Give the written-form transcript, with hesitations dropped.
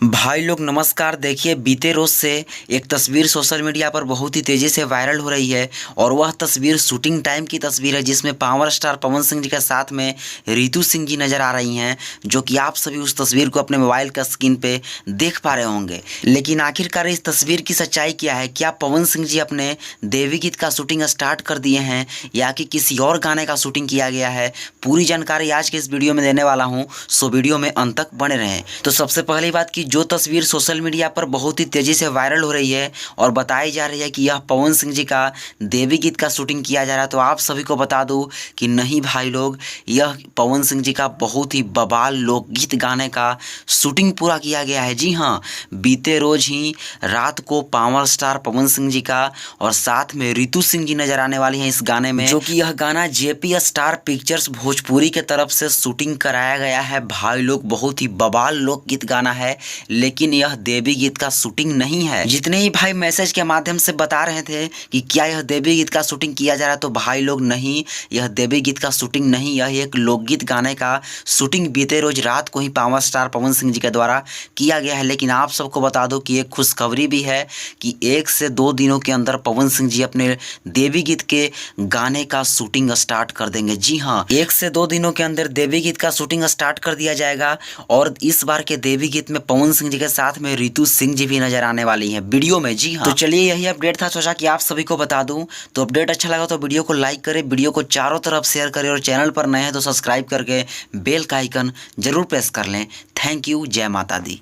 भाई लोग नमस्कार। देखिए, बीते रोज से एक तस्वीर सोशल मीडिया पर बहुत ही तेजी से वायरल हो रही है और वह तस्वीर शूटिंग टाइम की तस्वीर है, जिसमें पावर स्टार पवन सिंह जी के साथ में रितु सिंह जी नजर आ रही हैं, जो कि आप सभी उस तस्वीर को अपने मोबाइल का स्क्रीन पे देख पा रहे होंगे। लेकिन आखिरकार इस तस्वीर की सच्चाई क्या है? क्या पवन सिंह जी अपने देवी गीत का शूटिंग स्टार्ट कर दिए हैं या कि किसी और गाने का शूटिंग किया गया है? पूरी जानकारी आज के इस वीडियो में देने वाला हूँ, सो वीडियो में अंत तक बने रहें। तो सबसे पहली बात की जो तस्वीर सोशल मीडिया पर बहुत ही तेजी से वायरल हो रही है और बताई जा रही है कि यह पवन सिंह जी का देवी गीत का शूटिंग किया जा रहा है, तो आप सभी को बता दूं कि नहीं भाई लोग, यह पवन सिंह जी का बहुत ही बवाल लोकगीत गाने का शूटिंग पूरा किया गया है। जी हाँ, बीते रोज ही रात को पावर स्टार पवन सिंह जी का और साथ में रितु सिंह जी नजर आने वाली हैं इस गाने में, जो कि यह गाना जेपी स्टार पिक्चर्स भोजपुरी के तरफ से शूटिंग कराया गया है। भाई लोग, बहुत ही बवाल लोकगीत गाना है, लेकिन यह देवी गीत का शूटिंग नहीं है। जितने ही भाई मैसेज के माध्यम से बता रहे थे कि क्या यह देवी गीत का शूटिंग किया जा रहा है, तो भाई लोग नहीं, यह देवी गीत का शूटिंग नहीं, यह एक लोकगीत गाने का शूटिंग बीते रोज रात को ही पावर स्टार पवन सिंह जी के द्वारा किया गया है। लेकिन आप सबको बता दो कि एक खुशखबरी भी है कि 1 से 2 दिनों के अंदर पवन सिंह जी अपने देवी गीत के गाने का शूटिंग स्टार्ट कर देंगे। जी हाँ, 1 से 2 दिनों के अंदर देवी गीत का शूटिंग स्टार्ट कर दिया जाएगा और इस बार के देवी गीत में पवन सिंह जी के साथ में रितु सिंह जी भी नजर आने वाली हैं वीडियो में। जी हाँ, तो चलिए यही अपडेट था, सोचा कि आप सभी को बता दूं। तो अपडेट अच्छा लगा तो वीडियो को लाइक करें, वीडियो को चारों तरफ शेयर करें और चैनल पर नए हैं तो सब्सक्राइब करके बेल का आइकन जरूर प्रेस कर लें। Thank you. जय माता दी।